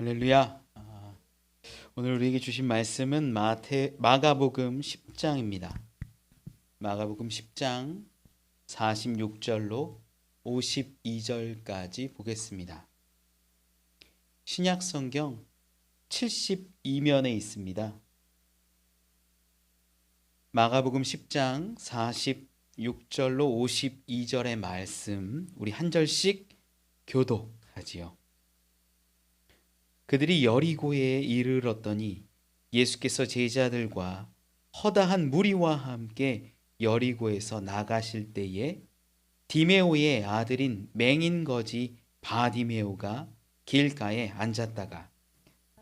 할렐루야. 오늘 우리에게 주신 말씀은 마가복음 10장입니다. 마가복음 10장 46절로 52절까지 보겠습니다. 신약 성경 72면에 있습니다. 마가복음 10장 46절로 52절의 말씀 우리 한 절씩 교독하지요. 그들이 여리고에 이르렀더니 예수께서 제자들과 허다한 무리와 함께 여리고에서 나가실 때에 디메오의 아들인 맹인거지 바디메오가 길가에 앉았다가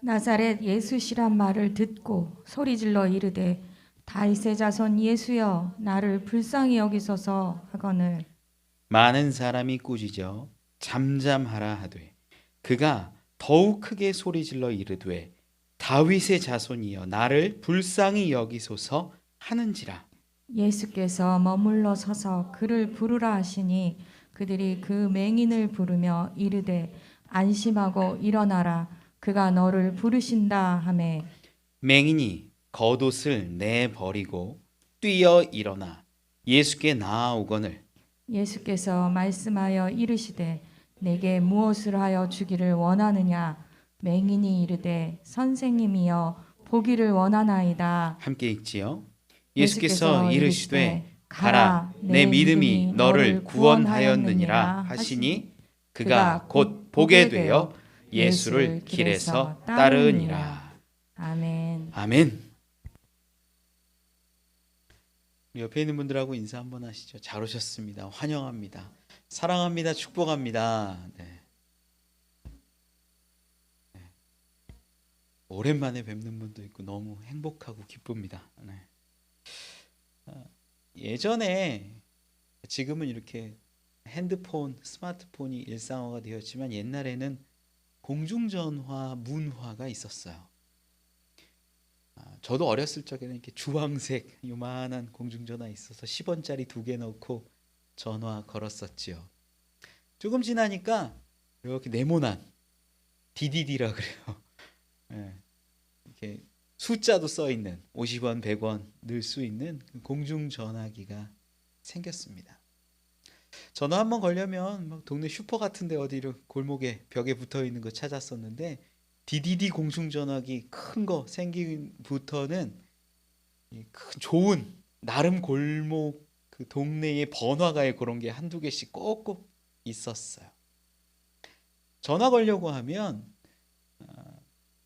나사렛 예수시란 말을 듣고 소리질러 이르되 다윗의 자손 예수여 나를 불쌍히 여기소서 하거늘 많은 사람이 꾸짖어 잠잠하라 하되 그가 더욱 크게 소리질러 이르되 다윗의 자손이여 나를 불쌍히 여기소서 하는지라. 예수께서 머물러 서서 그를 부르라 하시니 그들이 그 맹인을 부르며 이르되 안심하고 일어나라 그가 너를 부르신다 하매 맹인이 겉옷을 내버리고 뛰어 일어나 예수께 나아오거늘 예수께서 말씀하여 이르시되 내게 무엇을 하여 주기를 원하느냐 맹인이 이르되 선생님이여 보기를 원하나이다. 함께 읽지요. 예수께서 이르시되 가라 내 믿음이 너를 구원하였느니라 하시니 그가 곧 보게 되어 예수를 길에서 따르니라. 아멘. 아멘. 옆에 있는 분들하고 인사 한번 하시죠. 잘 오셨습니다. 환영합니다. 사랑합니다. 축복합니다. 네. 오랜만에 뵙는 분도 있고 너무 행복하고 기쁩니다. 네. 예전에 지금은 이렇게 핸드폰, 스마트폰이 일상화가 되었지만 옛날에는 공중전화, 문화가 있었어요. 저도 어렸을 적에는 이렇게 주황색 요만한 공중전화 있어서 10원짜리 2개 넣고 전화 걸었었지요. 조금 지나니까 이렇게 네모난 DDD라 그래요. 네. 이렇게 숫자도 써 있는 50원, 100원 넣을 수 있는 공중전화기가 생겼습니다. 전화 한번 걸려면 막 동네 슈퍼 같은데 어디로 골목에 벽에 붙어 있는 거 찾았었는데 DDD 공중전화기 큰 거 생기부터는 큰 좋은 나름 골목 그 동네에 번화가에 그런 게 한두 개씩 꼭꼭 있었어요. 전화 걸려고 하면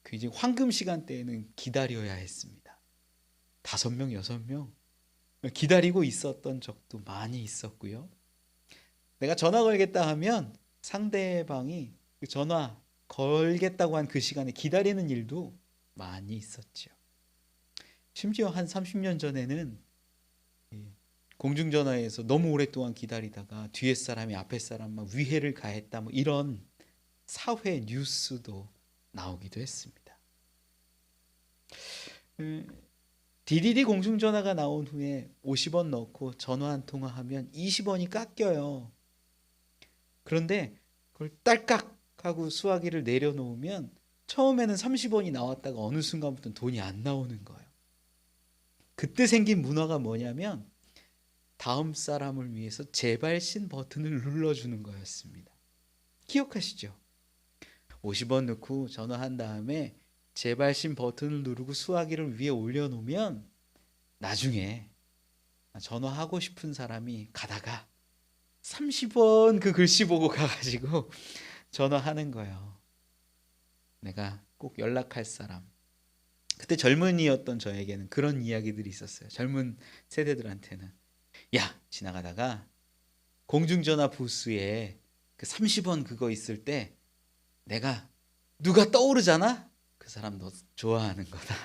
굉장히 황금 시간대에는 기다려야 했습니다. 5명, 6명 기다리고 있었던 적도 많이 있었고요. 내가 전화 걸겠다 하면 상대방이 그 전화 걸겠다고 한 그 시간에 기다리는 일도 많이 있었죠. 심지어 한 30년 전에는 공중전화에서 너무 오랫동안 기다리다가 뒤에 사람이 앞에 사람 막 위해를 가했다 뭐 이런 사회 뉴스도 나오기도 했습니다. DDD 공중전화가 나온 후에 50원 넣고 전화 한 통화하면 20원이 깎여요. 그런데 그걸 딸깍 하고 수화기를 내려놓으면 처음에는 30원이 나왔다가 어느 순간부터는 돈이 안 나오는 거예요. 그때 생긴 문화가 뭐냐면 다음 사람을 위해서 재발신 버튼을 눌러주는 거였습니다. 기억하시죠? 50원 넣고 전화한 다음에 재발신 버튼을 누르고 수화기를 위에 올려놓으면 나중에 전화하고 싶은 사람이 가다가 30원 그 글씨 보고 가가지고 전화하는 거예요. 내가 꼭 연락할 사람. 그때 젊은이였던 저에게는 그런 이야기들이 있었어요. 젊은 세대들한테는 야 지나가다가 공중전화 부스에 그 30원 그거 있을 때 내가 누가 떠오르잖아? 그 사람 너 좋아하는 거다.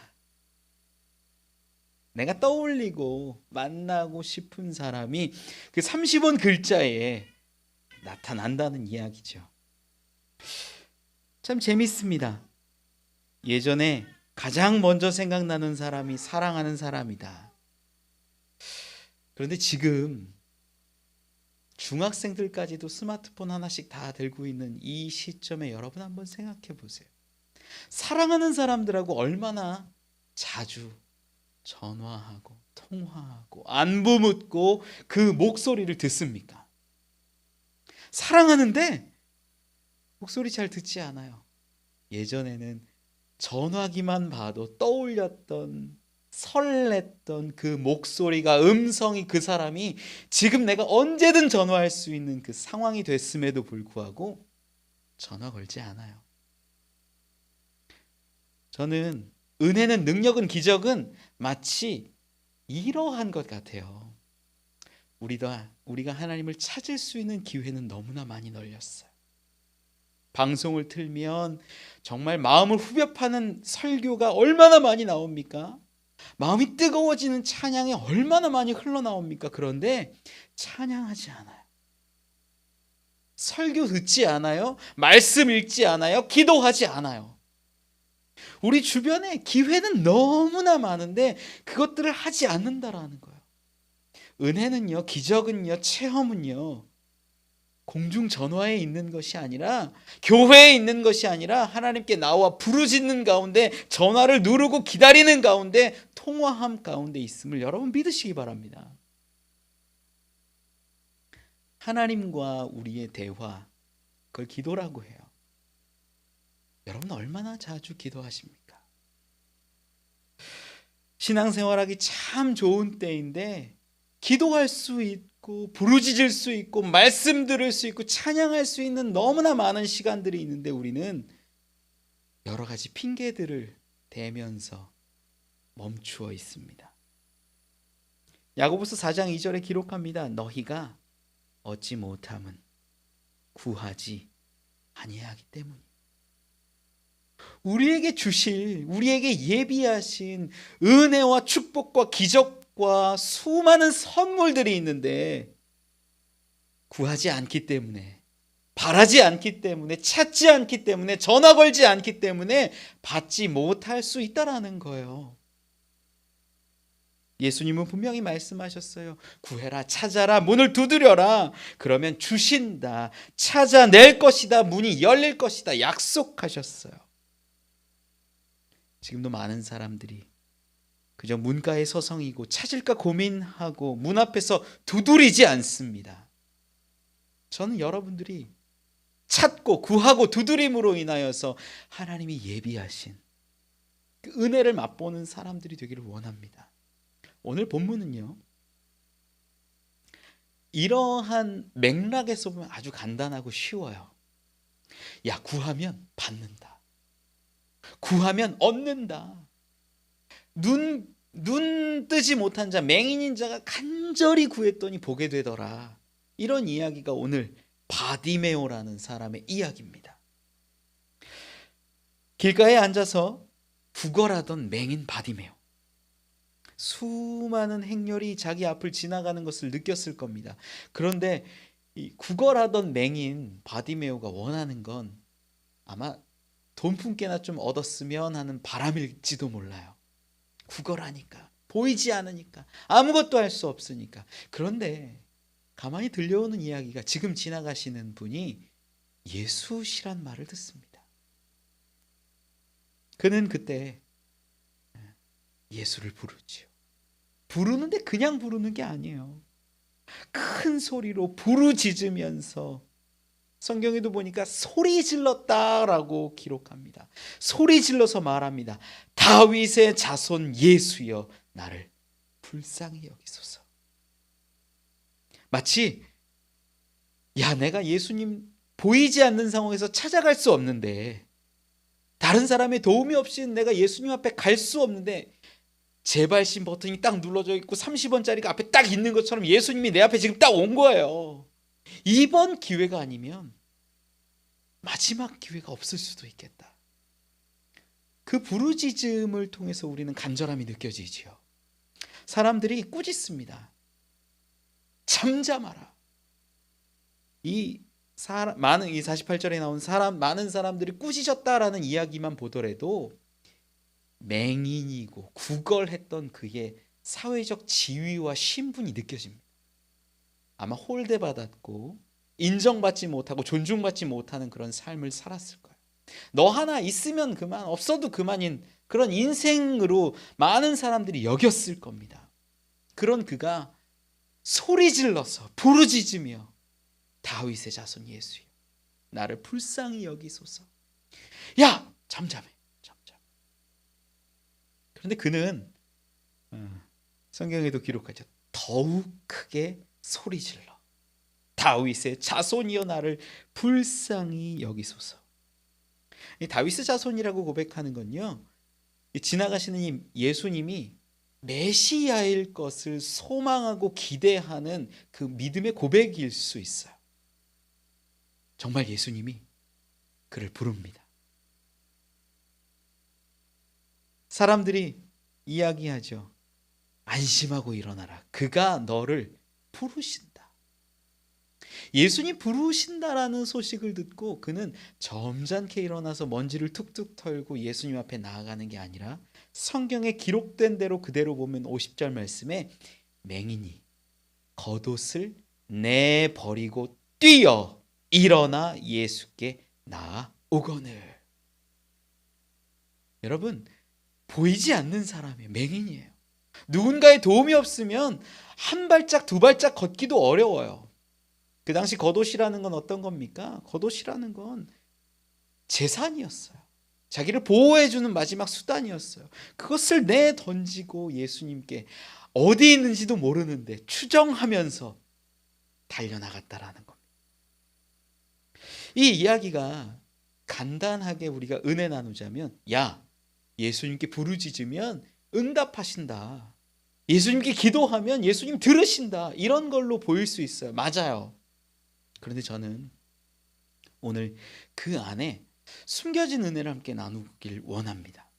내가 떠올리고 만나고 싶은 사람이 그 30원 글자에 나타난다는 이야기죠. 참 재밌습니다. 예전에 가장 먼저 생각나는 사람이 사랑하는 사람이다. 그런데 지금 중학생들까지도 스마트폰 하나씩 다 들고 있는 이 시점에 여러분 한번 생각해 보세요. 사랑하는 사람들하고 얼마나 자주 전화하고 통화하고 안부 묻고 그 목소리를 듣습니까? 사랑하는데 목소리 잘 듣지 않아요. 예전에는 전화기만 봐도 떠올렸던, 설렜던 그 목소리가, 음성이, 그 사람이 지금 내가 언제든 전화할 수 있는 그 상황이 됐음에도 불구하고 전화 걸지 않아요. 저는 은혜는, 능력은, 기적은 마치 이러한 것 같아요. 우리가 하나님을 찾을 수 있는 기회는 너무나 많이 널렸어요. 방송을 틀면 정말 마음을 후벼 파는 설교가 얼마나 많이 나옵니까? 마음이 뜨거워지는 찬양이 얼마나 많이 흘러나옵니까? 그런데 찬양하지 않아요. 설교 듣지 않아요. 말씀 읽지 않아요. 기도하지 않아요. 우리 주변에 기회는 너무나 많은데 그것들을 하지 않는다라는 거예요. 은혜는요, 기적은요, 체험은요, 공중전화에 있는 것이 아니라, 교회에 있는 것이 아니라 하나님께 나와 부르짖는 가운데, 전화를 누르고 기다리는 가운데, 통화함 가운데 있음을 여러분 믿으시기 바랍니다. 하나님과 우리의 대화, 그걸 기도라고 해요. 여러분 얼마나 자주 기도하십니까? 신앙생활하기 참 좋은 때인데 기도할 수 있고 부르짖을 수 있고 말씀 들을 수 있고 찬양할 수 있는 너무나 많은 시간들이 있는데 우리는 여러 가지 핑계들을 대면서 멈추어 있습니다. 야고보서 4장 2절에 기록합니다. 너희가 얻지 못함은 구하지 아니하기 때문이다. 우리에게 주실, 우리에게 예비하신 은혜와 축복과 기적과 수많은 선물들이 있는데 구하지 않기 때문에, 바라지 않기 때문에, 찾지 않기 때문에, 전화 걸지 않기 때문에 받지 못할 수 있다라는 거예요. 예수님은 분명히 말씀하셨어요. 구해라, 찾아라, 문을 두드려라. 그러면 주신다, 찾아낼 것이다, 문이 열릴 것이다 약속하셨어요. 지금도 많은 사람들이 그저 문가에 서성이고 찾을까 고민하고 문 앞에서 두드리지 않습니다. 저는 여러분들이 찾고 구하고 두드림으로 인하여서 하나님이 예비하신 그 은혜를 맛보는 사람들이 되기를 원합니다. 오늘 본문은요, 이러한 맥락에서 보면 아주 간단하고 쉬워요. 야, 구하면 받는다. 구하면 얻는다. 눈 뜨지 못한 자, 맹인인 자가 간절히 구했더니 보게 되더라. 이런 이야기가 오늘 바디메오라는 사람의 이야기입니다. 길가에 앉아서 구걸하던 맹인 바디메오. 수많은 행렬이 자기 앞을 지나가는 것을 느꼈을 겁니다. 그런데 이 구걸하던 맹인 바디메오가 원하는 건 아마 돈 품게나 좀 얻었으면 하는 바람일지도 몰라요. 구걸하니까, 보이지 않으니까, 아무것도 할 수 없으니까. 그런데 가만히 들려오는 이야기가 지금 지나가시는 분이 예수시란 말을 듣습니다. 그는 그때 예수를 부르지요. 부르는데 그냥 부르는 게 아니에요. 큰 소리로 부르짖으면서, 성경에도 보니까 소리 질렀다라고 기록합니다. 소리 질러서 말합니다. 다윗의 자손 예수여, 나를 불쌍히 여기소서. 마치 야, 내가 예수님 보이지 않는 상황에서 찾아갈 수 없는데, 다른 사람의 도움이 없이 내가 예수님 앞에 갈 수 없는데 재발신 버튼이 딱 눌러져 있고 30원짜리가 앞에 딱 있는 것처럼 예수님이 내 앞에 지금 딱 온 거예요. 이번 기회가 아니면 마지막 기회가 없을 수도 있겠다. 그 부르짖음을 통해서 우리는 간절함이 느껴지지요. 사람들이 꾸짖습니다. 잠잠하라. 이 48절에 나온 많은 사람들이 꾸짖었다라는 이야기만 보더라도 맹인이고 구걸했던 그의 사회적 지위와 신분이 느껴집니다. 아마 홀대받았고 인정받지 못하고 존중받지 못하는 그런 삶을 살았을 거예요. 너 하나 있으면 그만, 없어도 그만인 그런 인생으로 많은 사람들이 여겼을 겁니다. 그런 그가 소리 질러서 부르짖으며 다윗의 자손 예수여, 나를 불쌍히 여기소서. 야, 잠잠해. 그런데 그는 성경에도 기록하죠. 더욱 크게 소리 질러 다윗의 자손이여, 나를 불쌍히 여기소서. 이 다윗의 자손이라고 고백하는 건요, 지나가시는 이 예수님이 메시아일 것을 소망하고 기대하는 그 믿음의 고백일 수 있어요. 정말 예수님이 그를 부릅니다. 사람들이 이야기하죠. 안심하고 일어나라. 그가 너를 부르신다. 예수님 부르신다라는 소식을 듣고 그는 점잖게 일어나서 먼지를 툭툭 털고 예수님 앞에 나아가는 게 아니라 성경에 기록된 대로 그대로 보면 50절 말씀에 맹인이 겉옷을 내버리고 뛰어 일어나 예수께 나아오거늘. 여러분, 보이지 않는 사람이에요. 맹인이에요. 누군가의 도움이 없으면 한 발짝 두 발짝 걷기도 어려워요. 그 당시 겉옷이라는 건 어떤 겁니까? 겉옷이라는 건 재산이었어요. 자기를 보호해주는 마지막 수단이었어요. 그것을 내던지고 예수님께 어디 있는지도 모르는데 추정하면서 달려나갔다라는 겁니다. 이 이야기가 간단하게 우리가 은혜 나누자면, 야, 예수님께 부르짖으면 응답하신다. 예수님께 기도하면 예수님 들으신다. 이런 걸로 보일 수 있어요. 맞아요. 그런데 저는 오늘 그 안에 숨겨진 은혜를 함께 나누길 원합니다.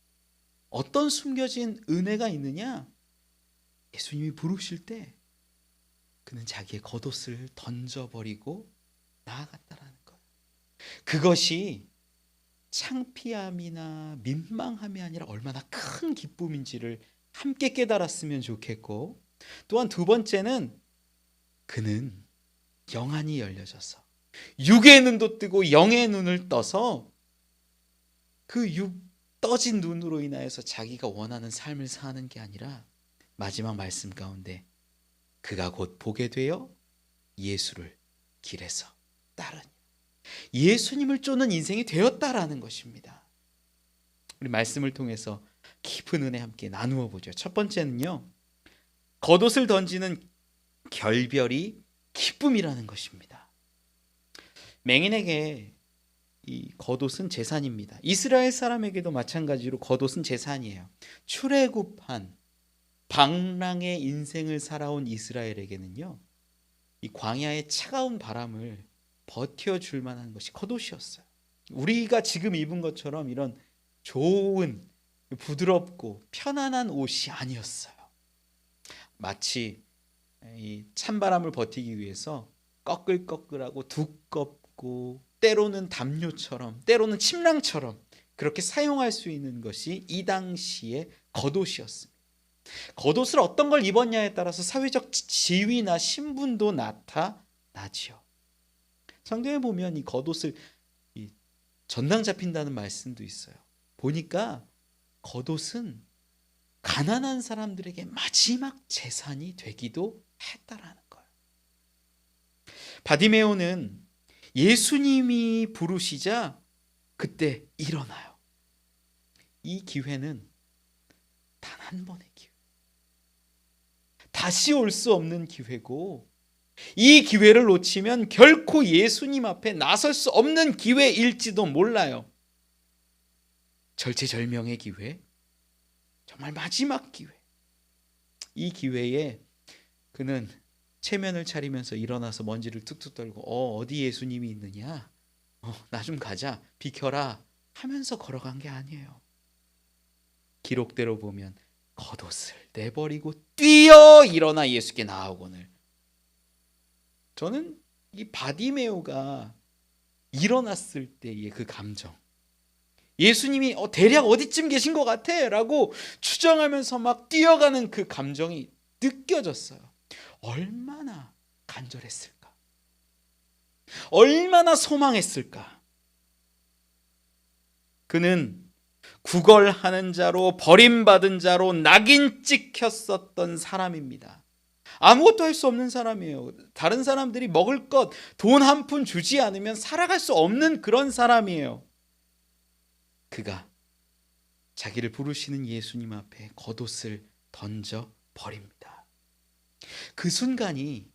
어떤 숨겨진 은혜가 있느냐? 예수님이 부르실 때 그는 자기의 겉옷을 던져버리고 나아갔다라는 거예요. 그것이 창피함이나 민망함이 아니라 얼마나 큰 기쁨인지를 함께 깨달았으면 좋겠고, 또한 두 번째는 그는 영안이 열려져서 육의 눈도 뜨고 영의 눈을 떠서 그 떠진 눈으로 인하여서 자기가 원하는 삶을 사는 게 아니라 마지막 말씀 가운데 그가 곧 보게 되어 예수를 길에서 따르니 예수님을 쫓는 인생이 되었다라는 것입니다. 우리 말씀을 통해서 깊은 은혜 함께 나누어 보죠. 첫 번째는요, 겉옷을 던지는 결별이 기쁨이라는 것입니다. 맹인에게 이 겉옷은 재산입니다. 이스라엘 사람에게도 마찬가지로 겉옷은 재산이에요. 출애굽한 방랑의 인생을 살아온 이스라엘에게는요, 이 광야의 차가운 바람을 버텨줄 만한 것이 겉옷이었어요. 우리가 지금 입은 것처럼 이런 좋은 부드럽고 편안한 옷이 아니었어요. 마치 이 찬바람을 버티기 위해서 꺼끌꺼끌하고 두껍고 때로는 담요처럼 때로는 침낭처럼 그렇게 사용할 수 있는 것이 이 당시의 겉옷이었습니다. 겉옷을 어떤 걸 입었냐에 따라서 사회적 지위나 신분도 나타나지요. 성경에 보면 이 겉옷을 전당 잡힌다는 말씀도 있어요. 보니까 겉옷은 가난한 사람들에게 마지막 재산이 되기도 했다라는 거예요. 바디메오는 예수님이 부르시자 그때 일어나요. 이 기회는 단 한 번의 기회. 다시 올 수 없는 기회고, 이 기회를 놓치면 결코 예수님 앞에 나설 수 없는 기회일지도 몰라요. 절체절명의 기회, 정말 마지막 기회. 이 기회에 그는 체면을 차리면서 일어나서 먼지를 툭툭 떨고 어디 예수님이 있느냐? 나 좀 가자. 비켜라. 하면서 걸어간 게 아니에요. 기록대로 보면 겉옷을 내버리고 뛰어 일어나 예수께 나아오거늘. 저는 이 바디메오가 일어났을 때의 그 감정, 예수님이 대략 어디쯤 계신 것 같아 라고 추정하면서 막 뛰어가는 그 감정이 느껴졌어요. 얼마나 간절했을까, 얼마나 소망했을까. 그는 구걸하는 자로 버림받은 자로 낙인 찍혔었던 사람입니다. 아무것도 할 수 없는 사람이에요. 다른 사람들이 먹을 것, 돈 한 푼 주지 않으면 살아갈 수 없는 그런 사람이에요. 그가 자기를 부르시는 예수님 앞에 겉옷을 던져 버립니다. 그 순간이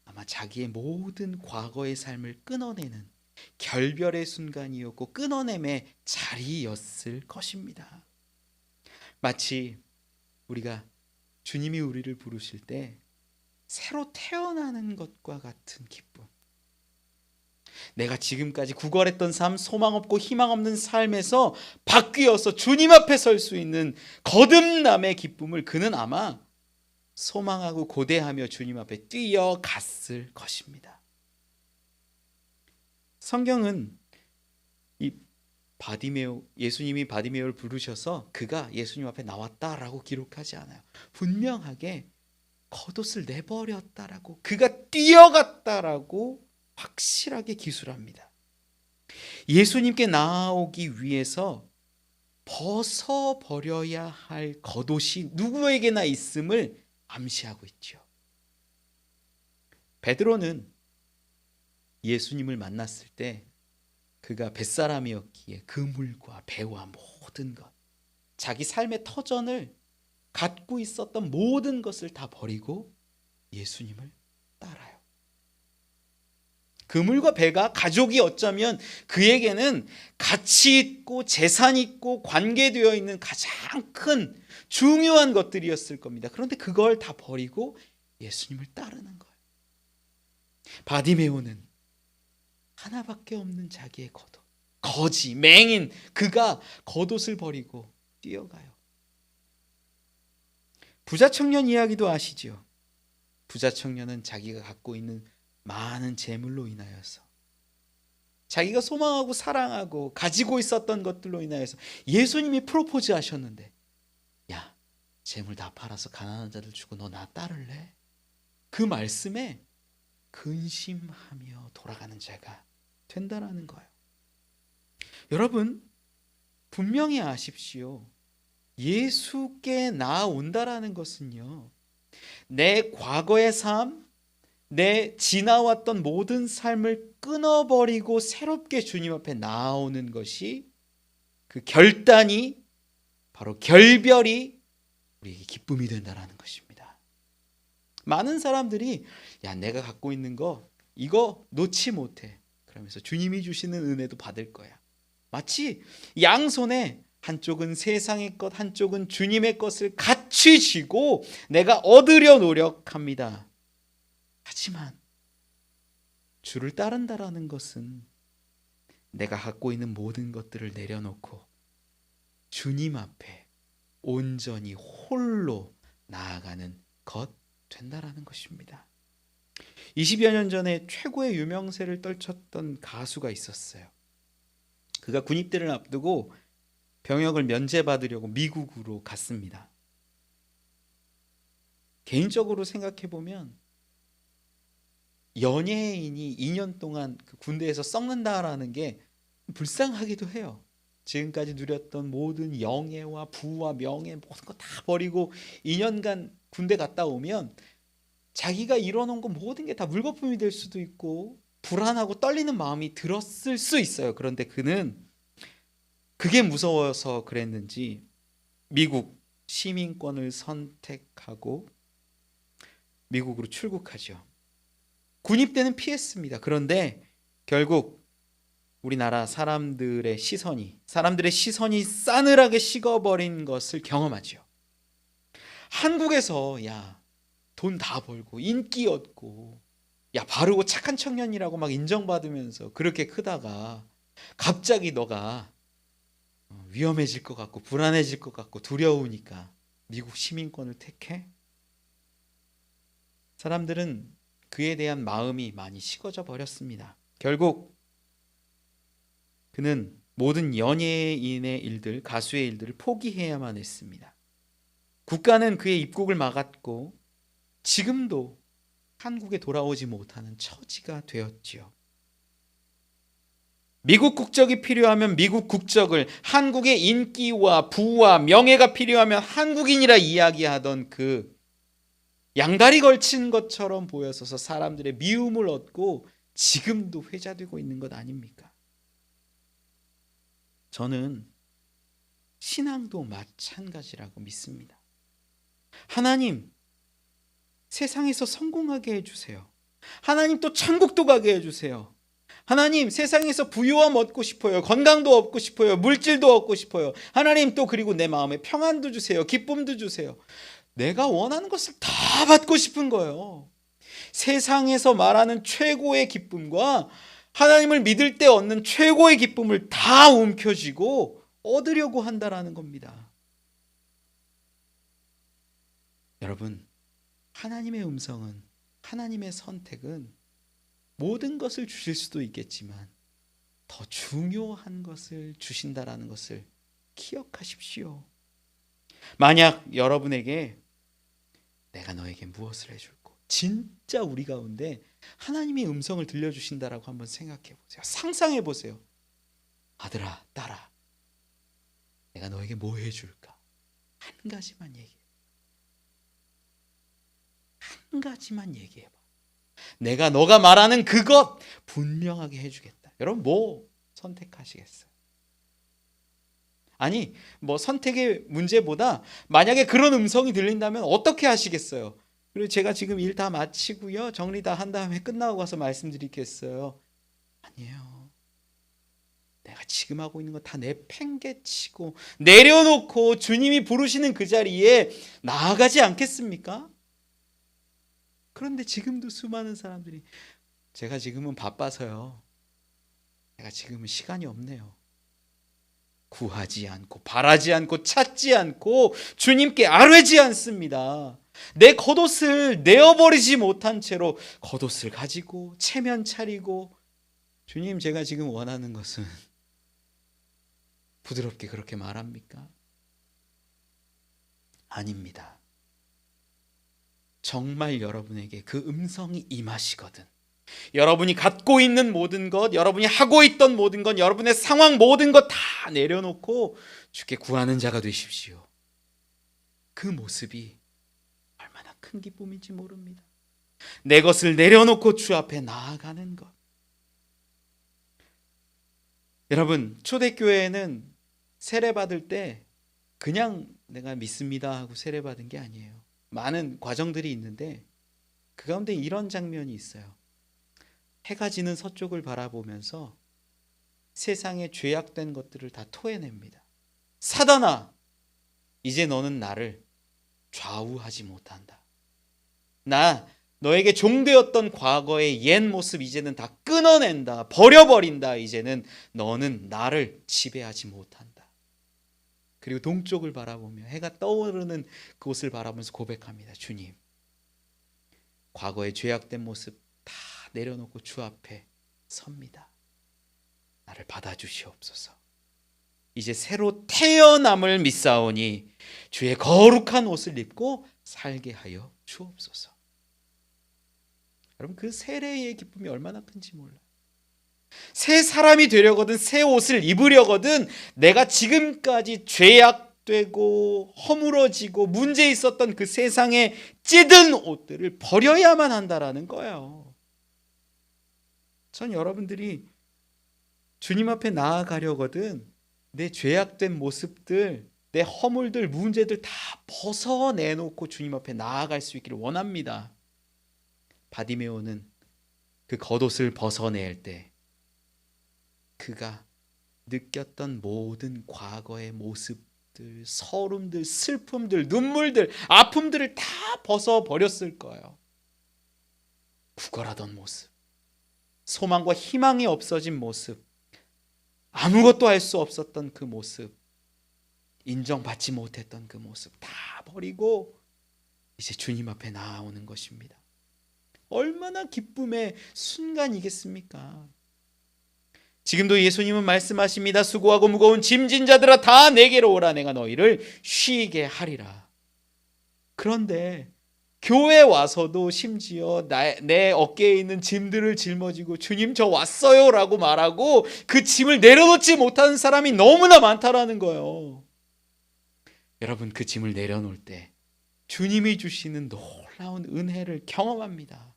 아마 자기의 모든 과거의 삶을 끊어내는 결별의 순간이었고 끊어냄의 자리였을 것입니다. 마치 우리가 주님이 우리를 부르실 때 새로 태어나는 것과 같은 기쁨. 내가 지금까지 구걸했던 삶, 소망 없고 희망 없는 삶에서 바뀌어서 주님 앞에 설 수 있는 거듭남의 기쁨을 그는 아마 소망하고 고대하며 주님 앞에 뛰어갔을 것입니다. 성경은 이 바디메오, 예수님이 바디메오를 부르셔서 그가 예수님 앞에 나왔다라고 기록하지 않아요. 분명하게 겉옷을 내버렸다라고, 그가 뛰어갔다라고 확실하게 기술합니다. 예수님께 나아오기 위해서 벗어버려야 할 겉옷이 누구에게나 있음을 암시하고 있죠. 베드로는 예수님을 만났을 때 그가 뱃사람이었기에 그물과 배와 모든 것, 자기 삶의 터전을 갖고 있었던 모든 것을 다 버리고 예수님을 따라요. 그물과 배가 가족이 어쩌면 그에게는 가치 있고 재산 있고 관계되어 있는 가장 큰 중요한 것들이었을 겁니다. 그런데 그걸 다 버리고 예수님을 따르는 거예요. 바디메오는 하나밖에 없는 자기의 겉옷, 거지, 맹인, 그가 겉옷을 버리고 뛰어가요. 부자 청년 이야기도 아시죠? 부자 청년은 자기가 갖고 있는 많은 재물로 인하여서, 자기가 소망하고 사랑하고 가지고 있었던 것들로 인하여서 예수님이 프로포즈 하셨는데, 야, 재물 다 팔아서 가난한 자들 주고 너 나 따를래? 그 말씀에 근심하며 돌아가는 자가 된다라는 거예요. 여러분, 분명히 아십시오. 예수께 나아온다라는 것은요, 내 과거의 삶, 내 지나왔던 모든 삶을 끊어버리고 새롭게 주님 앞에 나아오는 것이, 그 결단이, 바로 결별이 우리에게 기쁨이 된다라는 것입니다. 많은 사람들이 야, 내가 갖고 있는 거 이거 놓지 못해, 그러면서 주님이 주시는 은혜도 받을 거야. 마치 양손에 한쪽은 세상의 것, 한쪽은 주님의 것을 같이 쥐고 내가 얻으려 노력합니다. 하지만 주를 따른다라는 것은 내가 갖고 있는 모든 것들을 내려놓고 주님 앞에 온전히 홀로 나아가는 것 된다라는 것입니다. 20여 년 전에 최고의 유명세를 떨쳤던 가수가 있었어요. 그가 군입대를 앞두고 병역을 면제받으려고 미국으로 갔습니다. 개인적으로 생각해 보면 연예인이 2년 동안 그 군대에서 썩는다라는 게 불쌍하기도 해요. 지금까지 누렸던 모든 영예와 부와 명예 모든 거 다 버리고 2년간 군대 갔다 오면 자기가 이뤄놓은 거 모든 게 다 물거품이 될 수도 있고 불안하고 떨리는 마음이 들었을 수 있어요. 그런데 그는 그게 무서워서 그랬는지 미국 시민권을 선택하고 미국으로 출국하죠. 군입대는 피했습니다. 그런데 결국 우리나라 사람들의 시선이 싸늘하게 식어버린 것을 경험하죠. 한국에서 야, 돈 다 벌고 인기 얻고 야, 바르고 착한 청년이라고 막 인정받으면서 그렇게 크다가 갑자기 너가 위험해질 것 같고 불안해질 것 같고 두려우니까 미국 시민권을 택해? 사람들은 그에 대한 마음이 많이 식어져 버렸습니다. 결국 그는 모든 연예인의 일들, 가수의 일들을 포기해야만 했습니다. 국가는 그의 입국을 막았고 지금도 한국에 돌아오지 못하는 처지가 되었지요. 미국 국적이 필요하면 미국 국적을, 한국의 인기와 부와 명예가 필요하면 한국인이라 이야기하던 그 양다리 걸친 것처럼 보여서서 사람들의 미움을 얻고 지금도 회자되고 있는 것 아닙니까? 저는 신앙도 마찬가지라고 믿습니다. 하나님, 세상에서 성공하게 해주세요. 하나님, 또 천국도 가게 해주세요. 하나님, 세상에서 부유함 얻고 싶어요. 건강도 얻고 싶어요. 물질도 얻고 싶어요. 하나님, 또 그리고 내 마음에 평안도 주세요. 기쁨도 주세요. 내가 원하는 것을 다 받고 싶은 거예요. 세상에서 말하는 최고의 기쁨과 하나님을 믿을 때 얻는 최고의 기쁨을 다 움켜쥐고 얻으려고 한다라는 겁니다. 여러분, 하나님의 음성은, 하나님의 선택은 모든 것을 주실 수도 있겠지만 더 중요한 것을 주신다라는 것을 기억하십시오. 만약 여러분에게 내가 너에게 무엇을 해줄고, 진짜 우리 가운데 하나님의 음성을 들려주신다라고 한번 생각해 보세요. 상상해 보세요. 아들아, 딸아, 내가 너에게 뭐 해줄까? 한 가지만 얘기해. 한 가지만 얘기해봐. 내가 너가 말하는 그것 분명하게 해주겠다. 여러분, 뭐 선택하시겠어요? 아니, 뭐 선택의 문제보다 만약에 그런 음성이 들린다면 어떻게 하시겠어요? 그리고 제가 지금 일 다 마치고요, 정리 다 한 다음에 끝나고 가서 말씀드리겠어요? 아니에요. 내가 지금 하고 있는 거 다 내팽개치고 내려놓고 주님이 부르시는 그 자리에 나아가지 않겠습니까? 그런데 지금도 수많은 사람들이 제가 지금은 바빠서요, 내가 지금은 시간이 없네요. 구하지 않고 바라지 않고 찾지 않고 주님께 아뢰지 않습니다. 내 겉옷을 내어버리지 못한 채로 겉옷을 가지고 체면 차리고, 주님, 제가 지금 원하는 것은, 부드럽게 그렇게 말합니까? 아닙니다. 정말 여러분에게 그 음성이 임하시거든, 여러분이 갖고 있는 모든 것, 여러분이 하고 있던 모든 것, 여러분의 상황 모든 것 다 내려놓고 주께 구하는 자가 되십시오. 그 모습이 얼마나 큰 기쁨인지 모릅니다. 내 것을 내려놓고 주 앞에 나아가는 것. 여러분, 초대교회에는 세례받을 때 그냥 내가 믿습니다 하고 세례받은 게 아니에요. 많은 과정들이 있는데 그 가운데 이런 장면이 있어요. 해가 지는 서쪽을 바라보면서 세상의 죄악된 것들을 다 토해냅니다. 사단아, 이제 너는 나를 좌우하지 못한다. 나 너에게 종되었던 과거의 옛 모습 이제는 다 끊어낸다. 버려버린다. 이제는 너는 나를 지배하지 못한다. 그리고 동쪽을 바라보며 해가 떠오르는 그곳을 바라보면서 고백합니다. 주님, 과거의 죄악된 모습 다 내려놓고 주 앞에 섭니다. 나를 받아주시옵소서. 이제 새로 태어남을 믿사오니 주의 거룩한 옷을 입고 살게 하여 주옵소서. 여러분, 그 세례의 기쁨이 얼마나 큰지 몰라요. 새 사람이 되려거든, 새 옷을 입으려거든 내가 지금까지 죄악되고 허물어지고 문제 있었던 그 세상에 찌든 옷들을 버려야만 한다라는 거예요. 전 여러분들이 주님 앞에 나아가려거든 내 죄악된 모습들, 내 허물들, 문제들 다 벗어내놓고 주님 앞에 나아갈 수 있기를 원합니다. 바디메오는 그 겉옷을 벗어낼 때 그가 느꼈던 모든 과거의 모습들, 서름들, 슬픔들, 눈물들, 아픔들을 다 벗어버렸을 거예요. 구걸하던 모습, 소망과 희망이 없어진 모습, 아무것도 할 수 없었던 그 모습, 인정받지 못했던 그 모습 다 버리고 이제 주님 앞에 나아오는 것입니다. 얼마나 기쁨의 순간이겠습니까? 지금도 예수님은 말씀하십니다. 수고하고 무거운 짐진 자들아 다 내게로 오라. 내가 너희를 쉬게 하리라. 그런데 교회 와서도 심지어 내 어깨에 있는 짐들을 짊어지고 주님 저 왔어요 라고 말하고 그 짐을 내려놓지 못하는 사람이 너무나 많다라는 거예요. 여러분, 그 짐을 내려놓을 때 주님이 주시는 놀라운 은혜를 경험합니다.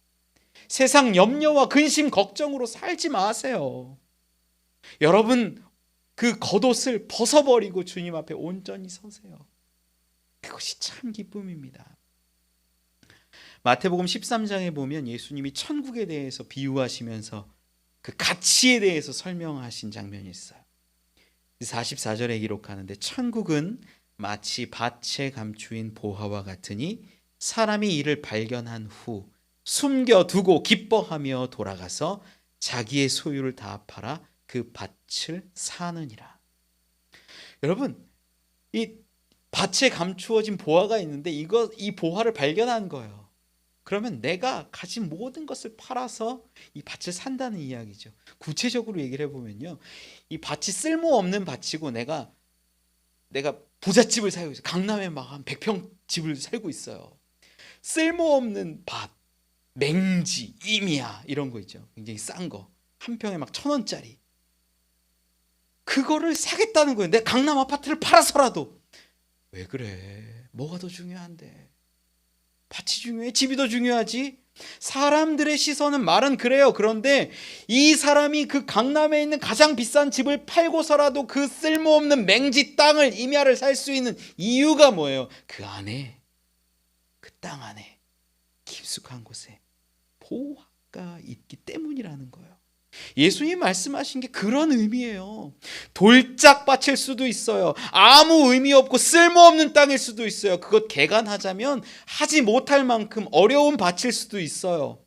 세상 염려와 근심 걱정으로 살지 마세요. 여러분, 그 겉옷을 벗어버리고 주님 앞에 온전히 서세요. 그것이 참 기쁨입니다. 마태복음 13장에 보면 예수님이 천국에 대해서 비유하시면서 그 가치에 대해서 설명하신 장면이 있어요. 44절에 기록하는데 천국은 마치 밭에 감추인 보화와 같으니 사람이 이를 발견한 후 숨겨두고 기뻐하며 돌아가서 자기의 소유를 다 팔아 그 밭을 사느니라. 여러분, 이 밭에 감추어진 보화가 있는데 이 보화를 발견한 거예요. 그러면 내가 가진 모든 것을 팔아서 이 밭을 산다는 이야기죠. 구체적으로 얘기를 해보면요, 이 밭이 쓸모없는 밭이고 내가 부잣집을 살고 있어요. 강남에 막 한 100평 집을 살고 있어요. 쓸모없는 밭, 맹지, 임야 이런 거 있죠. 굉장히 싼 거. 한 평에 막 1,000원짜리. 그거를 사겠다는 거예요. 내 강남 아파트를 팔아서라도. 왜 그래? 뭐가 더 중요한데? 밭이 중요해? 집이 더 중요하지? 사람들의 시선은 말은 그래요. 그런데 이 사람이 그 강남에 있는 가장 비싼 집을 팔고서라도 그 쓸모없는 맹지 땅을, 임야를 살 수 있는 이유가 뭐예요? 그 안에, 그 땅 안에 깊숙한 곳에 보화가 있기 때문이라는 거예요. 예수님 말씀하신 게 그런 의미예요. 돌짝밭일 수도 있어요. 아무 의미 없고 쓸모없는 땅일 수도 있어요. 그것 개간하자면 하지 못할 만큼 어려운 밭일 수도 있어요.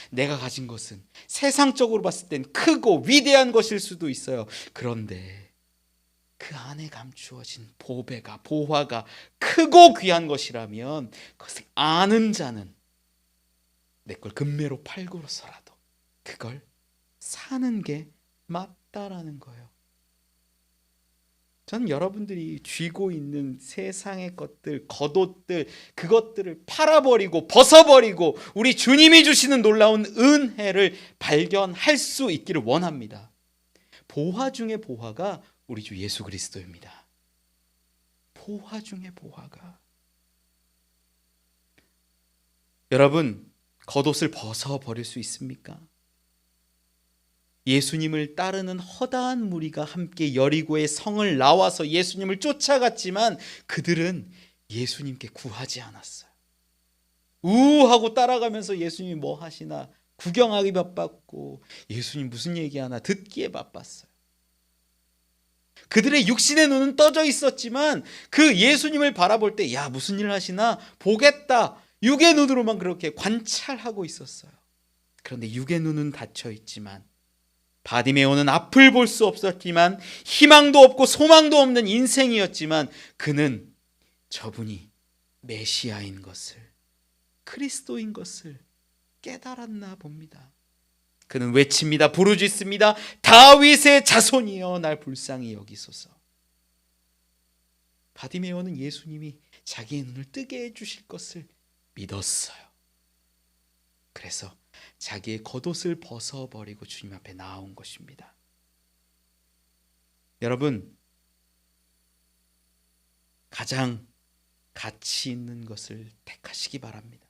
내가 가진 것은 세상적으로 봤을 땐 크고 위대한 것일 수도 있어요. 그런데 그 안에 감추어진 보화가 크고 귀한 것이라면 그것을 아는 자는 내 걸 금매로 팔고서라도 그걸 사는 게 맞다라는 거예요. 저는 여러분들이 쥐고 있는 세상의 것들, 겉옷들, 그것들을 팔아버리고 벗어버리고 우리 주님이 주시는 놀라운 은혜를 발견할 수 있기를 원합니다. 보화 중의 보화가 우리 주 예수 그리스도입니다. 보화 중의 보화가. 여러분, 겉옷을 벗어버릴 수 있습니까? 예수님을 따르는 허다한 무리가 함께 여리고의 성을 나와서 예수님을 쫓아갔지만 그들은 예수님께 구하지 않았어요. 우하고 따라가면서 예수님이 뭐 하시나 구경하기 바빴고 예수님 무슨 얘기하나 듣기에 바빴어요. 그들의 육신의 눈은 떠져 있었지만 그 예수님을 바라볼 때 야, 무슨 일 하시나 보겠다, 육의 눈으로만 그렇게 관찰하고 있었어요. 그런데 육의 눈은 닫혀 있지만 바디메오는 앞을 볼 수 없었지만 희망도 없고 소망도 없는 인생이었지만 그는 저분이 메시아인 것을, 그리스도인 것을 깨달았나 봅니다. 그는 외칩니다. 부르짖습니다. 다윗의 자손이여 날 불쌍히 여기소서. 바디메오는 예수님이 자기의 눈을 뜨게 해주실 것을 믿었어요. 그래서 자기의 겉옷을 벗어버리고 주님 앞에 나온 것입니다. 여러분, 가장 가치 있는 것을 택하시기 바랍니다.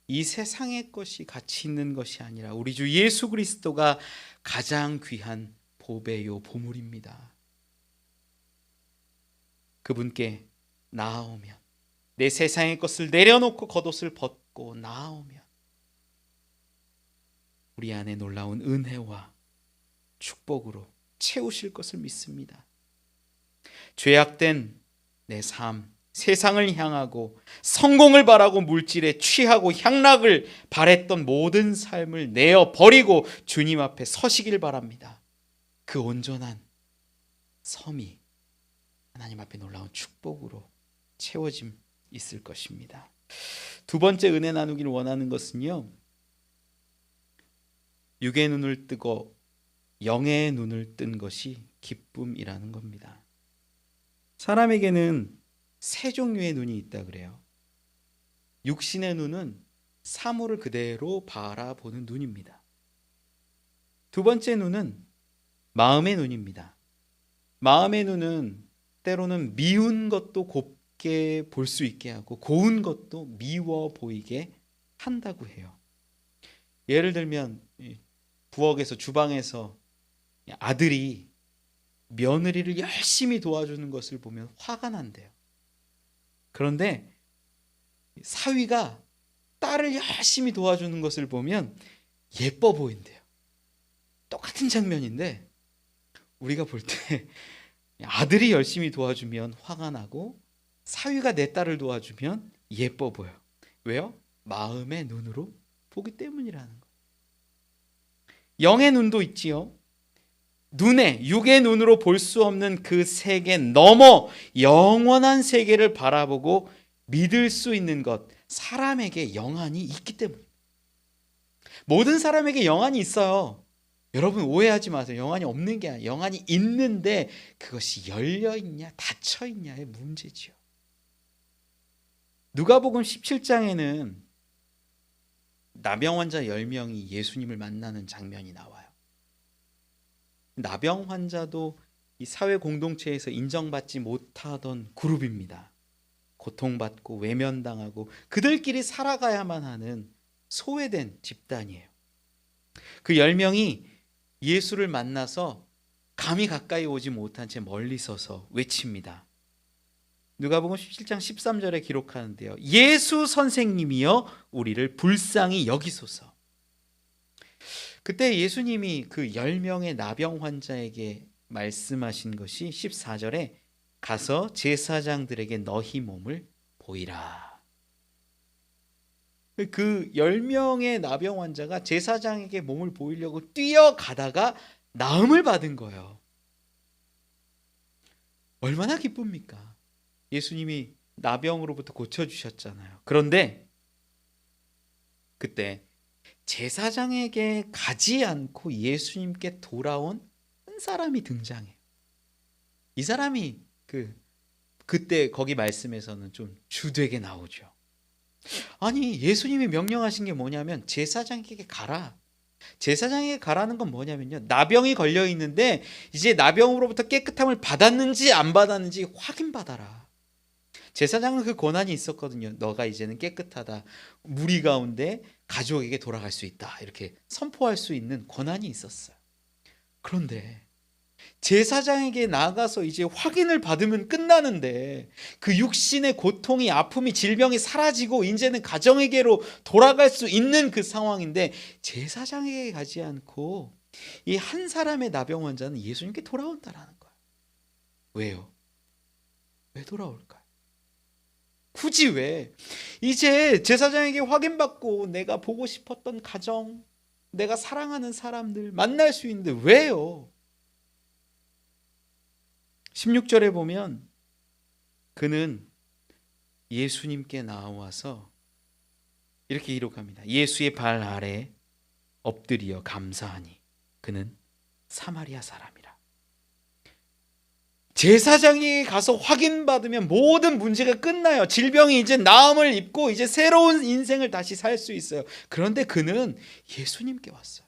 이 세상의 것이 가치 있는 것이 아니라 우리 주 예수 그리스도가 가장 귀한 보배요 보물입니다. 그분께 나아오면, 내 세상의 것을 내려놓고 겉옷을 벗고 나아오면 우리 안에 놀라운 은혜와 축복으로 채우실 것을 믿습니다. 죄악된 내 삶, 세상을 향하고 성공을 바라고 물질에 취하고 향락을 바랬던 모든 삶을 내어 버리고 주님 앞에 서시길 바랍니다. 그 온전한 섬이 하나님 앞에 놀라운 축복으로 채워짐 있을 것입니다. 두 번째 은혜 나누기를 원하는 것은요, 육의 눈을 뜨고 영의 눈을 뜬 것이 기쁨이라는 겁니다. 사람에게는 세 종류의 눈이 있다 그래요. 육신의 눈은 사물을 그대로 바라보는 눈입니다. 두 번째 눈은 마음의 눈입니다. 마음의 눈은 때로는 미운 것도 곱게 볼 수 있게 하고 고운 것도 미워 보이게 한다고 해요. 예를 들면 부엌에서 주방에서 아들이 며느리를 열심히 도와주는 것을 보면 화가 난대요. 그런데 사위가 딸을 열심히 도와주는 것을 보면 예뻐 보인대요. 똑같은 장면인데 우리가 볼 때 아들이 열심히 도와주면 화가 나고 사위가 내 딸을 도와주면 예뻐 보여. 왜요? 마음의 눈으로 보기 때문이라는 거예요. 영의 눈도 있지요. 눈에 육의 눈으로 볼 수 없는 그 세계 넘어 영원한 세계를 바라보고 믿을 수 있는 것, 사람에게 영안이 있기 때문입니다. 모든 사람에게 영안이 있어요. 여러분 오해하지 마세요. 영안이 없는 게 아니라 영안이 있는데 그것이 열려있냐 닫혀있냐의 문제지요. 누가복음 17장에는 나병 환자 10명이 예수님을 만나는 장면이 나와요. 나병 환자도 이 사회 공동체에서 인정받지 못하던 그룹입니다. 고통받고 외면당하고 그들끼리 살아가야만 하는 소외된 집단이에요. 그 10명이 예수를 만나서 감히 가까이 오지 못한 채 멀리 서서 외칩니다. 누가복음 17장 13절에 기록하는데요. 예수 선생님이여 우리를 불쌍히 여기소서. 그때 예수님이 그 10명의 나병 환자에게 말씀하신 것이 14절에 가서 제사장들에게 너희 몸을 보이라. 그 10명의 나병 환자가 제사장에게 몸을 보이려고 뛰어가다가 나음을 받은 거예요. 얼마나 기쁩니까? 예수님이 나병으로부터 고쳐주셨잖아요. 그런데 그때 제사장에게 가지 않고 예수님께 돌아온 한 사람이 등장해요. 이 사람이 그때 거기 말씀에서는 좀 주되게 나오죠. 아니 예수님이 명령하신 게 뭐냐면 제사장에게 가라. 제사장에게 가라는 건 뭐냐면요. 나병이 걸려 있는데 이제 나병으로부터 깨끗함을 받았는지 안 받았는지 확인받아라. 제사장은 그 권한이 있었거든요. 너가 이제는 깨끗하다. 무리 가운데 가족에게 돌아갈 수 있다. 이렇게 선포할 수 있는 권한이 있었어요. 그런데 제사장에게 나가서 이제 확인을 받으면 끝나는데 그 육신의 고통이 아픔이 질병이 사라지고 이제는 가정에게로 돌아갈 수 있는 그 상황인데 제사장에게 가지 않고 이 한 사람의 나병 환자는 예수님께 돌아온다라는 거예요. 왜요? 왜 돌아올까요? 굳이 왜? 이제 제사장에게 확인받고 내가 보고 싶었던 가정, 내가 사랑하는 사람들 만날 수 있는데 왜요? 16절에 보면 그는 예수님께 나와서 이렇게 기록합니다. 예수의 발 아래 엎드려 감사하니 그는 사마리아 사람이라. 제사장이 가서 확인받으면 모든 문제가 끝나요. 질병이 이제 나음을 입고 이제 새로운 인생을 다시 살 수 있어요. 그런데 그는 예수님께 왔어요.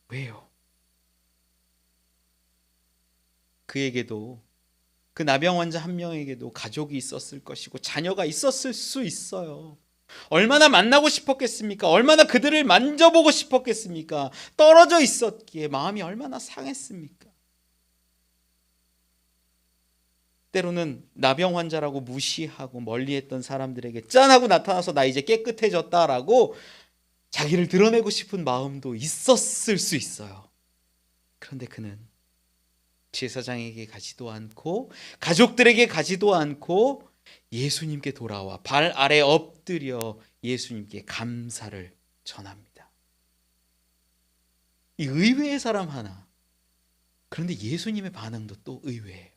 왜요? 그에게도 그 나병 환자 한 명에게도 가족이 있었을 것이고 자녀가 있었을 수 있어요. 얼마나 만나고 싶었겠습니까? 얼마나 그들을 만져보고 싶었겠습니까? 떨어져 있었기에 마음이 얼마나 상했습니까? 때로는 나병 환자라고 무시하고 멀리했던 사람들에게 짠하고 나타나서 나 이제 깨끗해졌다라고 자기를 드러내고 싶은 마음도 있었을 수 있어요. 그런데 그는 제사장에게 가지도 않고 가족들에게 가지도 않고 예수님께 돌아와 발 아래 엎드려 예수님께 감사를 전합니다. 이 의외의 사람 하나. 그런데 예수님의 반응도 또 의외예요.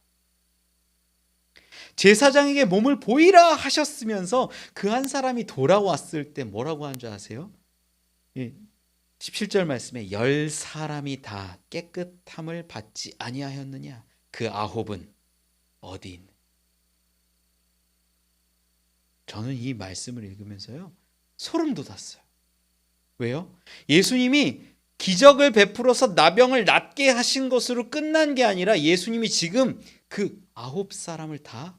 제사장에게 몸을 보이라 하셨으면서 그 한 사람이 돌아왔을 때 뭐라고 한 줄 아세요? 17절 말씀에 10사람이 다 깨끗함을 받지 아니하였느냐? 그 9은 어디 있느냐? 저는 이 말씀을 읽으면서요, 소름 돋았어요. 왜요? 예수님이 기적을 베풀어서 나병을 낫게 하신 것으로 끝난 게 아니라 예수님이 지금 그 9사람을 다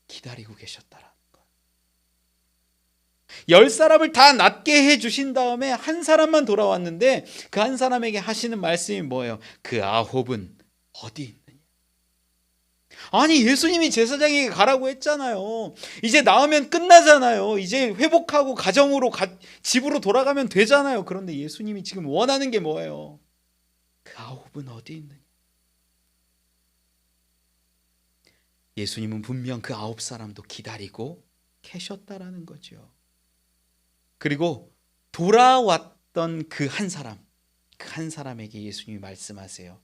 기다리고 계셨다라는 거예요. 10사람을 다 낫게 해주신 다음에 한 사람만 돌아왔는데 그 한 사람에게 하시는 말씀이 뭐예요? 그 9은 어디 있느냐? 아니, 예수님이 제사장에게 가라고 했잖아요. 이제 나으면 끝나잖아요. 이제 회복하고 가정으로 집으로 돌아가면 되잖아요. 그런데 예수님이 지금 원하는 게 뭐예요? 그 9은 어디 있느냐? 예수님은 분명 그 9사람도 기다리고 계셨다라는 거죠. 그리고 돌아왔던 그 한 사람, 그 한 사람에게 예수님이 말씀하세요.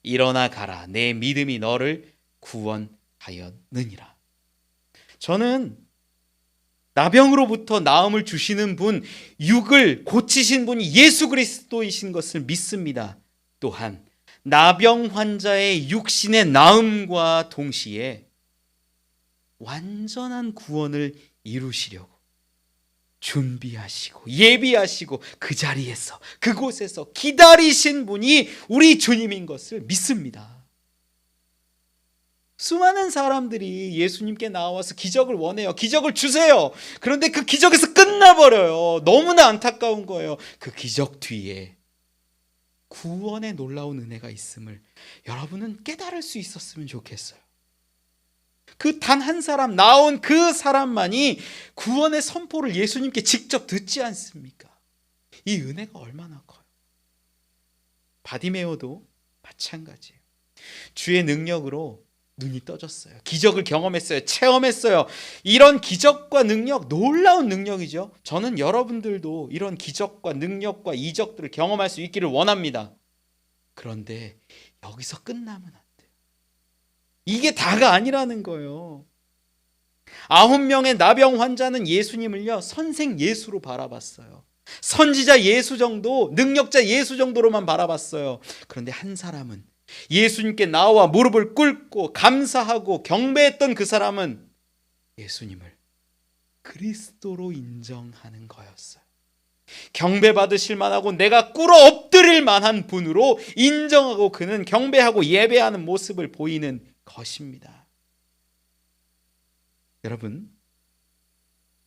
일어나 가라. 내 믿음이 너를 구원하였느니라. 저는 나병으로부터 나음을 주시는 분, 육을 고치신 분이 예수 그리스도이신 것을 믿습니다. 또한 나병 환자의 육신의 나음과 동시에 완전한 구원을 이루시려고 준비하시고 예비하시고 그 자리에서 그곳에서 기다리신 분이 우리 주님인 것을 믿습니다. 수많은 사람들이 예수님께 나와서 기적을 원해요. 기적을 주세요. 그런데 그 기적에서 끝나버려요. 너무나 안타까운 거예요. 그 기적 뒤에 구원의 놀라운 은혜가 있음을 여러분은 깨달을 수 있었으면 좋겠어요. 그 단 한 사람, 나온 그 사람만이 구원의 선포를 예수님께 직접 듣지 않습니까? 이 은혜가 얼마나 커요. 바디메오도 마찬가지예요. 주의 능력으로 눈이 떠졌어요. 기적을 경험했어요. 체험했어요. 이런 기적과 능력, 놀라운 능력이죠. 저는 여러분들도 이런 기적과 능력과 이적들을 경험할 수 있기를 원합니다. 그런데 여기서 끝나면 안 돼요. 이게 다가 아니라는 거예요. 9명의 나병 환자는 예수님을요, 선생 예수로 바라봤어요. 선지자 예수 정도, 능력자 예수 정도로만 바라봤어요. 그런데 한 사람은 예수님께 나와 무릎을 꿇고 감사하고 경배했던 그 사람은 예수님을 그리스도로 인정하는 거였어요. 경배받으실 만하고 내가 꿇어 엎드릴 만한 분으로 인정하고 그는 경배하고 예배하는 모습을 보이는 것입니다. 여러분,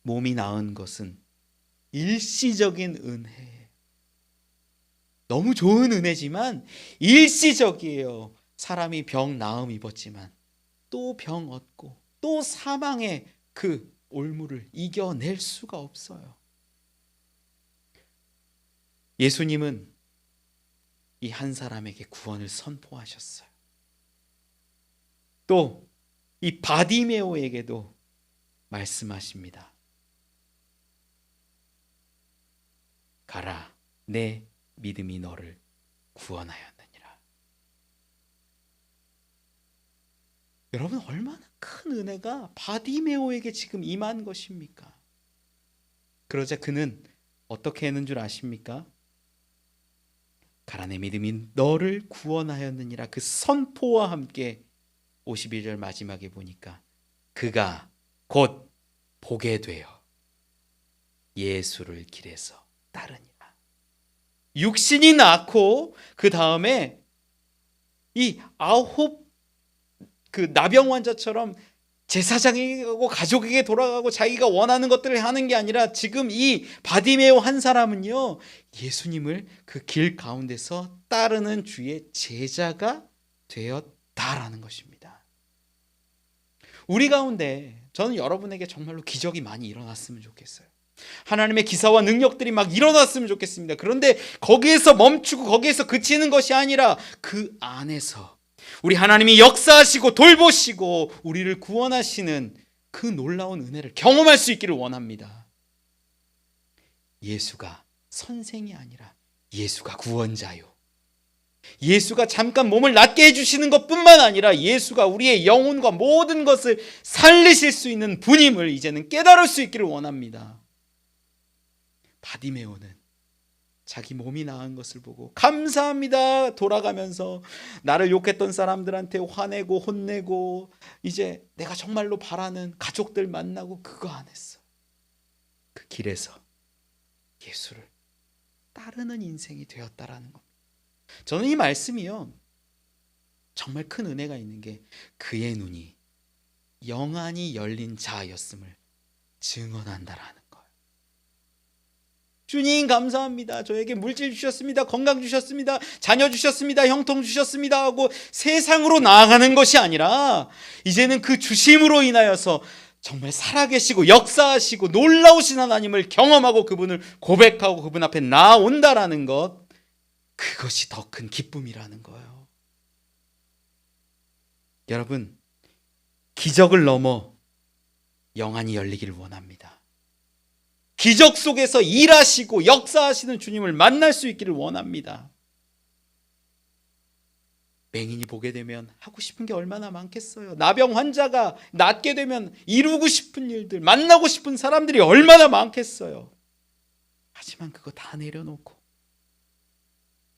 몸이 나은 것은 일시적인 은혜예요. 너무 좋은 은혜지만 일시적이에요. 사람이 병 나음 입었지만 또 병 얻고 또 사망의 그 올무를 이겨낼 수가 없어요. 예수님은 이 한 사람에게 구원을 선포하셨어요. 또 이 바디메오에게도 말씀하십니다. 가라, 내 믿음이 너를 구원하였느니라. 여러분, 얼마나 큰 은혜가 바디메오에게 지금 임한 것입니까? 그러자 그는 어떻게 했는 줄 아십니까? 가라, 내 믿음이 너를 구원하였느니라. 그 선포와 함께 51절 마지막에 보니까 그가 곧 보게 되어 예수를 길에서 따르니라. 육신이 낳고 그 다음에 이 9 그 나병 환자처럼 제사장에게 가고 가족에게 돌아가고 자기가 원하는 것들을 하는 게 아니라 지금 이 바디메오 한 사람은요, 예수님을 그 길 가운데서 따르는 주의 제자가 되었다라는 것입니다. 우리 가운데 저는 여러분에게 정말로 기적이 많이 일어났으면 좋겠어요. 하나님의 기사와 능력들이 막 일어났으면 좋겠습니다. 그런데 거기에서 멈추고 거기에서 그치는 것이 아니라 그 안에서 우리 하나님이 역사하시고 돌보시고 우리를 구원하시는 그 놀라운 은혜를 경험할 수 있기를 원합니다. 예수가 선생이 아니라 예수가 구원자요. 예수가 잠깐 몸을 낫게 해주시는 것뿐만 아니라 예수가 우리의 영혼과 모든 것을 살리실 수 있는 분임을 이제는 깨달을 수 있기를 원합니다. 바디메오는 자기 몸이 나은 것을 보고 감사합니다 돌아가면서 나를 욕했던 사람들한테 화내고 혼내고 이제 내가 정말로 바라는 가족들 만나고 그거 안 했어. 그 길에서 예수를 따르는 인생이 되었다라는 겁니다. 저는 이 말씀이요 정말 큰 은혜가 있는 게 그의 눈이 영안이 열린 자였음을 증언한다라는 거예요. 주님 감사합니다. 저에게 물질 주셨습니다. 건강 주셨습니다. 자녀 주셨습니다. 형통 주셨습니다 하고 세상으로 나아가는 것이 아니라 이제는 그 주심으로 인하여서 정말 살아계시고 역사하시고 놀라우신 하나님을 경험하고 그분을 고백하고 그분 앞에 나아온다라는 것, 그것이 더 큰 기쁨이라는 거예요. 여러분, 기적을 넘어 영안이 열리기를 원합니다. 기적 속에서 일하시고 역사하시는 주님을 만날 수 있기를 원합니다. 맹인이 보게 되면 하고 싶은 게 얼마나 많겠어요. 나병 환자가 낫게 되면 이루고 싶은 일들, 만나고 싶은 사람들이 얼마나 많겠어요. 하지만 그거 다 내려놓고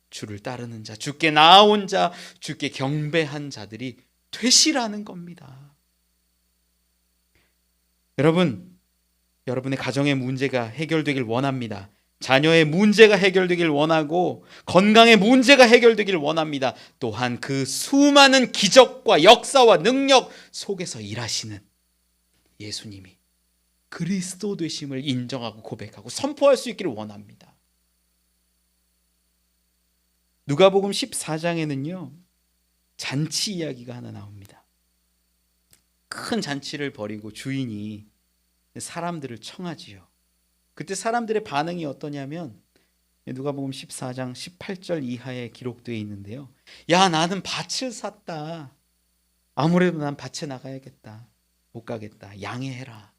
주를 따르는 자, 주께 나아온 자, 주께 경배한 자들이 되시라는 겁니다. 여러분, 여러분의 가정의 문제가 해결되길 원합니다. 자녀의 문제가 해결되길 원하고 건강의 문제가 해결되길 원합니다. 또한 그 수많은 기적과 역사와 능력 속에서 일하시는 예수님이 그리스도 되심을 인정하고 고백하고 선포할 수 있기를 원합니다. 누가복음 14장에는요 잔치 이야기가 하나 나옵니다. 큰 잔치를 벌이고 주인이 사람들을 청하지요. 그때 사람들의 반응이 어떠냐면 누가복음 14장 18절 이하에 기록되어 있는데요. 야, 나는 밭을 샀다. 아무래도 난 밭에 나가야겠다. 못 가겠다. 양해해라.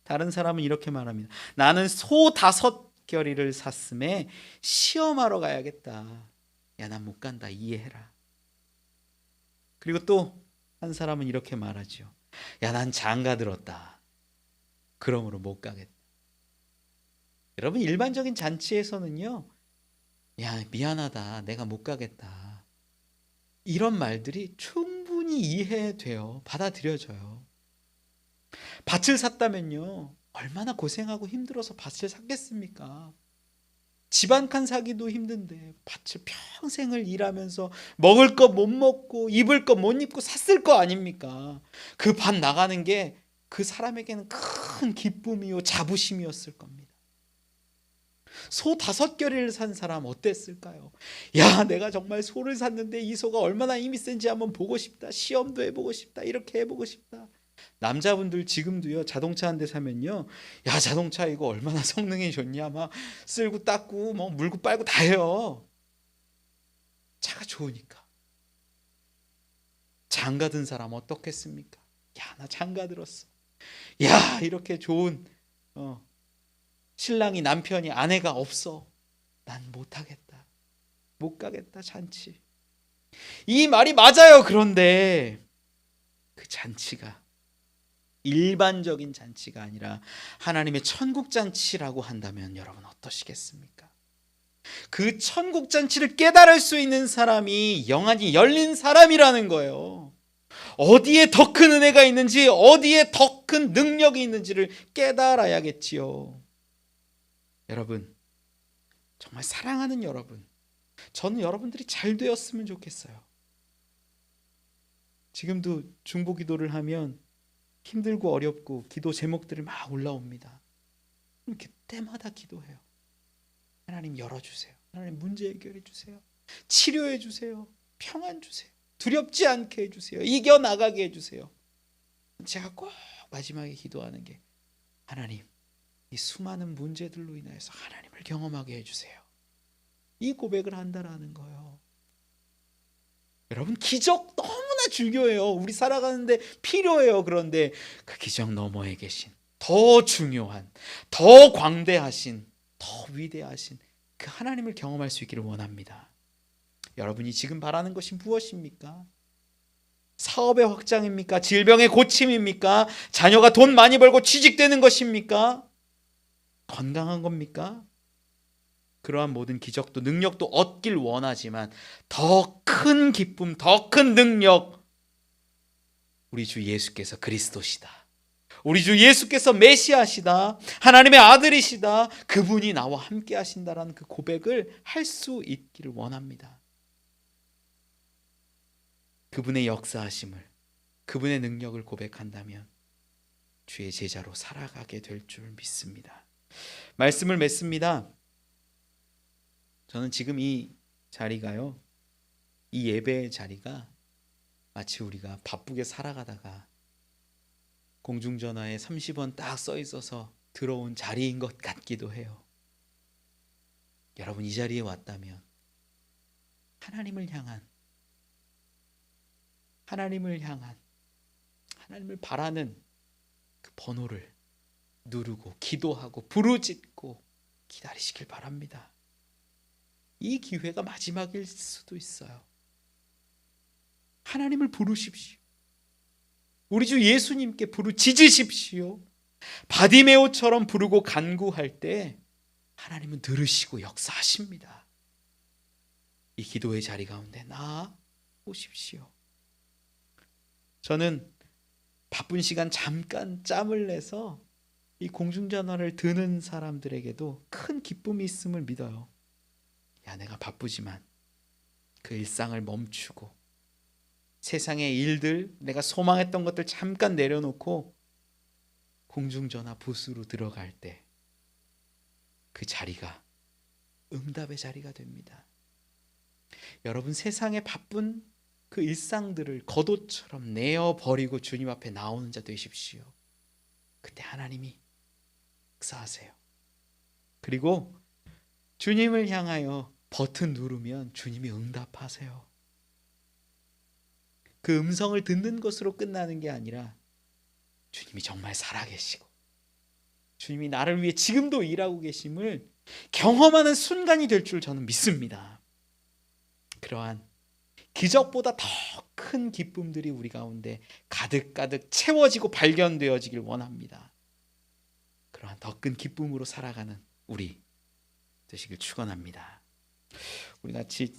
다른 사람은 이렇게 말합니다. 나는 소 5겨리를 샀음에 시험하러 가야겠다. 야, 난 못 간다. 이해해라. 그리고 또 한 사람은 이렇게 말하죠. 야, 난 장가 들었다. 그러므로 못 가겠다. 여러분, 일반적인 잔치에서는요, 야, 미안하다. 내가 못 가겠다. 이런 말들이 충분히 이해돼요. 받아들여져요. 밭을 샀다면요, 얼마나 고생하고 힘들어서 밭을 샀겠습니까? 집 한 칸 사기도 힘든데 밭을 평생을 일하면서 먹을 것 못 먹고 입을 것 못 입고 샀을 거 아닙니까? 그 밭 나가는 게 그 사람에게는 큰 기쁨이요 자부심이었을 겁니다. 소 5겨리를 산 사람 어땠을까요? 야, 내가 정말 소를 샀는데 이 소가 얼마나 힘이 센지 한번 보고 싶다. 시험도 해보고 싶다. 이렇게 해보고 싶다. 남자분들 지금도요 자동차 한 대 사면요, 야, 자동차 이거 얼마나 성능이 좋냐, 막 쓸고 닦고 뭐 물고 빨고 다 해요. 차가 좋으니까. 장가 든 사람 어떻겠습니까? 야, 나 장가 들었어. 야, 이렇게 좋은 신랑이, 남편이, 아내가 없어. 난 못하겠다. 못 가겠다 잔치. 이 말이 맞아요. 그런데 그 잔치가 일반적인 잔치가 아니라 하나님의 천국 잔치라고 한다면 여러분 어떠시겠습니까? 그 천국 잔치를 깨달을 수 있는 사람이 영안이 열린 사람이라는 거예요. 어디에 더 큰 은혜가 있는지, 어디에 더 큰 능력이 있는지를 깨달아야겠지요. 여러분, 정말 사랑하는 여러분, 저는 여러분들이 잘 되었으면 좋겠어요. 지금도 중보 기도를 하면 힘들고 어렵고 기도 제목들이 막 올라옵니다. 그럼 그때마다 기도해요. 하나님 열어주세요. 하나님 문제 해결해 주세요. 치료해 주세요. 평안 주세요. 두렵지 않게 해주세요. 이겨나가게 해주세요. 제가 꼭 마지막에 기도하는 게, 하나님, 이 수많은 문제들로 인해서 하나님을 경험하게 해주세요. 이 고백을 한다라는 거예요. 여러분, 기적 너무나 중요해요. 우리 살아가는데 필요해요. 그런데 그 기적 너머에 계신 더 중요한, 더 광대하신, 더 위대하신 그 하나님을 경험할 수 있기를 원합니다. 여러분이 지금 바라는 것이 무엇입니까? 사업의 확장입니까? 질병의 고침입니까? 자녀가 돈 많이 벌고 취직되는 것입니까? 건강한 겁니까? 그러한 모든 기적도 능력도 얻길 원하지만 더 큰 기쁨, 더 큰 능력, 우리 주 예수께서 그리스도시다, 우리 주 예수께서 메시아시다, 하나님의 아들이시다, 그분이 나와 함께 하신다라는 그 고백을 할 수 있기를 원합니다. 그분의 역사하심을, 그분의 능력을 고백한다면 주의 제자로 살아가게 될 줄 믿습니다. 말씀을 맺습니다. 저는 지금 이 자리가요, 이 예배의 자리가 마치 우리가 바쁘게 살아가다가 공중전화에 30원 딱 써 있어서 들어온 자리인 것 같기도 해요. 여러분, 이 자리에 왔다면 하나님을 향한, 하나님을 바라는 그 번호를 누르고 기도하고 부르짖고 기다리시길 바랍니다. 이 기회가 마지막일 수도 있어요. 하나님을 부르십시오. 우리 주 예수님께 부르짖으십시오. 바디메오처럼 부르고 간구할 때 하나님은 들으시고 역사하십니다. 이 기도의 자리 가운데 나아 오십시오. 저는 바쁜 시간 잠깐 짬을 내서 이 공중전화를 드는 사람들에게도 큰 기쁨이 있음을 믿어요. 야, 내가 바쁘지만 그 일상을 멈추고 세상의 일들, 내가 소망했던 것들 잠깐 내려놓고 공중전화 부스로 들어갈 때 그 자리가 응답의 자리가 됩니다. 여러분, 세상의 바쁜 그 일상들을 겉옷처럼 내어버리고 주님 앞에 나오는 자 되십시오. 그때 하나님이 역사하세요. 그리고 주님을 향하여 버튼 누르면 주님이 응답하세요. 그 음성을 듣는 것으로 끝나는 게 아니라 주님이 정말 살아계시고 주님이 나를 위해 지금도 일하고 계심을 경험하는 순간이 될 줄 저는 믿습니다. 그러한 기적보다 더 큰 기쁨들이 우리 가운데 가득가득 채워지고 발견되어지길 원합니다. 그러한 더 큰 기쁨으로 살아가는 우리 되시길 축원합니다. 우리 같이